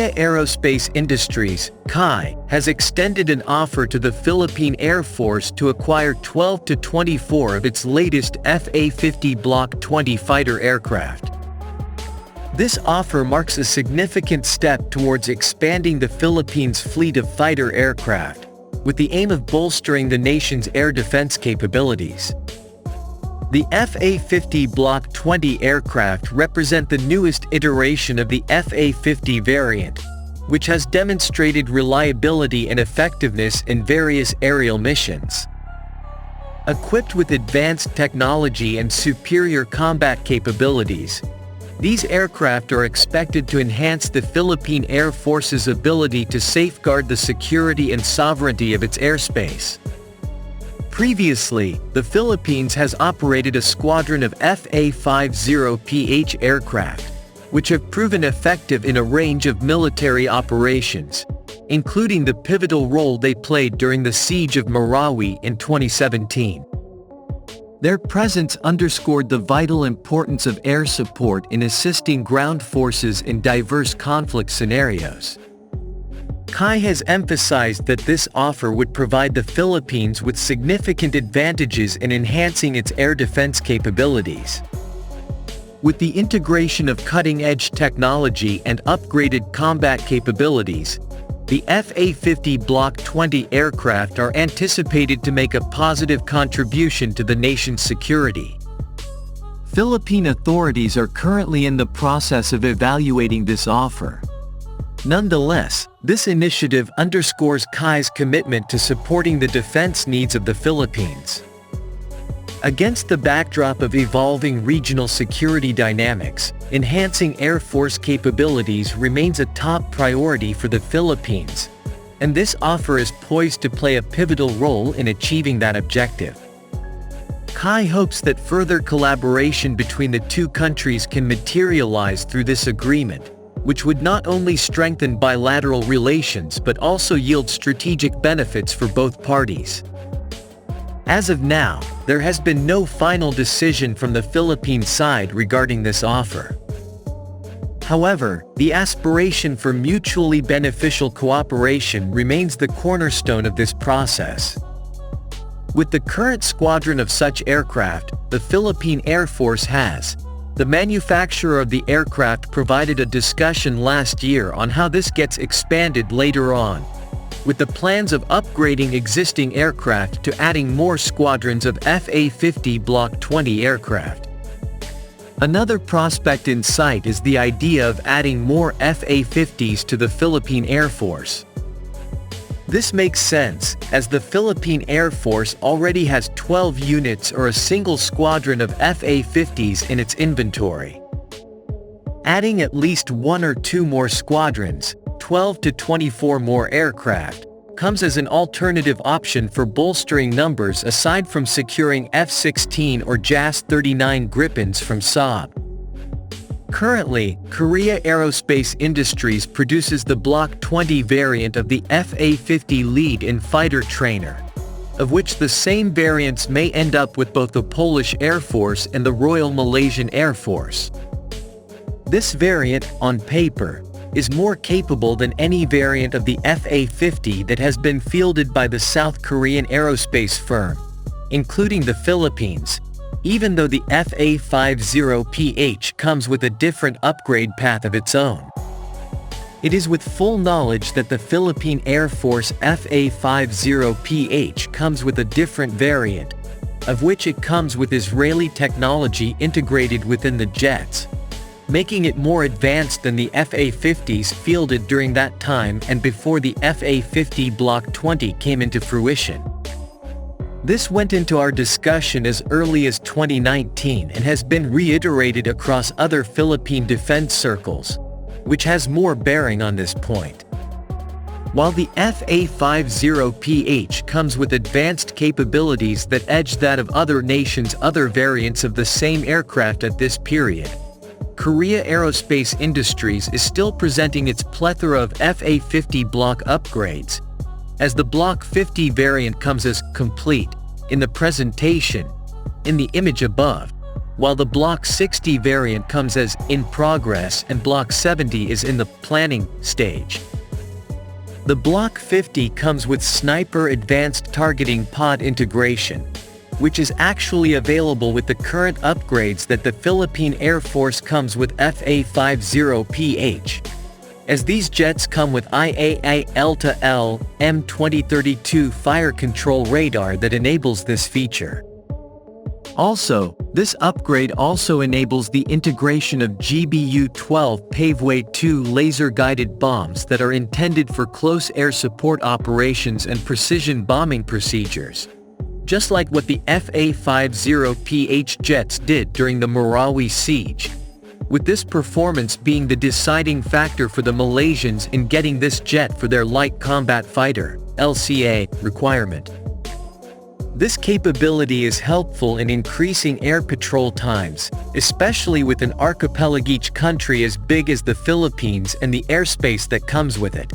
Korea Aerospace Industries, KAI, has extended an offer to the Philippine Air Force to acquire 12 to 24 of its latest FA-50 Block 20 fighter aircraft. This offer marks a significant step towards expanding the Philippines' fleet of fighter aircraft, with the aim of bolstering the nation's air defense capabilities. The FA-50 Block 20 aircraft represent the newest iteration of the FA-50 variant, which has demonstrated reliability and effectiveness in various aerial missions. Equipped with advanced technology and superior combat capabilities, these aircraft are expected to enhance the Philippine Air Force's ability to safeguard the security and sovereignty of its airspace. Previously, the Philippines has operated a squadron of FA-50PH aircraft, which have proven effective in a range of military operations, including the pivotal role they played during the Siege of Marawi in 2017. Their presence underscored the vital importance of air support in assisting ground forces in diverse conflict scenarios. KAI has emphasized that this offer would provide the Philippines with significant advantages in enhancing its air defense capabilities. With the integration of cutting-edge technology and upgraded combat capabilities, the FA-50 Block 20 aircraft are anticipated to make a positive contribution to the nation's security. Philippine authorities are currently in the process of evaluating this offer. Nonetheless, this initiative underscores KAI's commitment to supporting the defense needs of the Philippines. Against the backdrop of evolving regional security dynamics, enhancing Air Force capabilities remains a top priority for the Philippines, and this offer is poised to play a pivotal role in achieving that objective. KAI hopes that further collaboration between the two countries can materialize through this agreement, which would not only strengthen bilateral relations but also yield strategic benefits for both parties. As of now, there has been no final decision from the Philippine side regarding this offer. However, the aspiration for mutually beneficial cooperation remains the cornerstone of this process. With the current squadron of such aircraft, the Philippine Air Force has, the manufacturer of the aircraft provided a discussion last year on how this gets expanded later on, with the plans of upgrading existing aircraft to adding more squadrons of FA-50 Block 20 aircraft. Another prospect in sight is the idea of adding more FA-50s to the Philippine Air Force. This makes sense, as the Philippine Air Force already has 12 units or a single squadron of FA-50s in its inventory. Adding at least one or two more squadrons, 12 to 24 more aircraft, comes as an alternative option for bolstering numbers aside from securing F-16 or JAS-39 Gripens from Saab. Currently, Korea Aerospace Industries produces the Block 20 variant of the FA-50 lead-in fighter trainer, of which the same variants may end up with both the Polish Air Force and the Royal Malaysian Air Force. This variant, on paper, is more capable than any variant of the FA-50 that has been fielded by the South Korean aerospace firm, including the Philippines, even though the FA-50PH comes with a different upgrade path of its own. It is with full knowledge that the Philippine Air Force FA-50PH comes with a different variant, of which it comes with Israeli technology integrated within the jets, making it more advanced than the FA-50s fielded during that time and before the FA-50 Block 20 came into fruition. This went into our discussion as early as 2019 and has been reiterated across other Philippine defense circles, which has more bearing on this point. While the FA-50PH comes with advanced capabilities that edge that of other nations' other variants of the same aircraft at this period, Korea Aerospace Industries is still presenting its plethora of FA-50 block upgrades, as the Block 50 variant comes as complete, in the presentation, in the image above, while the Block 60 variant comes as in progress and Block 70 is in the planning stage. The Block 50 comes with Sniper Advanced Targeting Pod integration, which is actually available with the current upgrades that the Philippine Air Force comes with FA-50PH. As these jets come with IAI L-to-L M2032 fire control radar that enables this feature. Also, this upgrade also enables the integration of GBU-12 Paveway 2 laser-guided bombs that are intended for close air support operations and precision bombing procedures, just like what the FA-50PH jets did during the Marawi siege, with this performance being the deciding factor for the Malaysians in getting this jet for their Light Combat Fighter (LCA) requirement. This capability is helpful in increasing air patrol times, especially with an archipelagic country as big as the Philippines and the airspace that comes with it.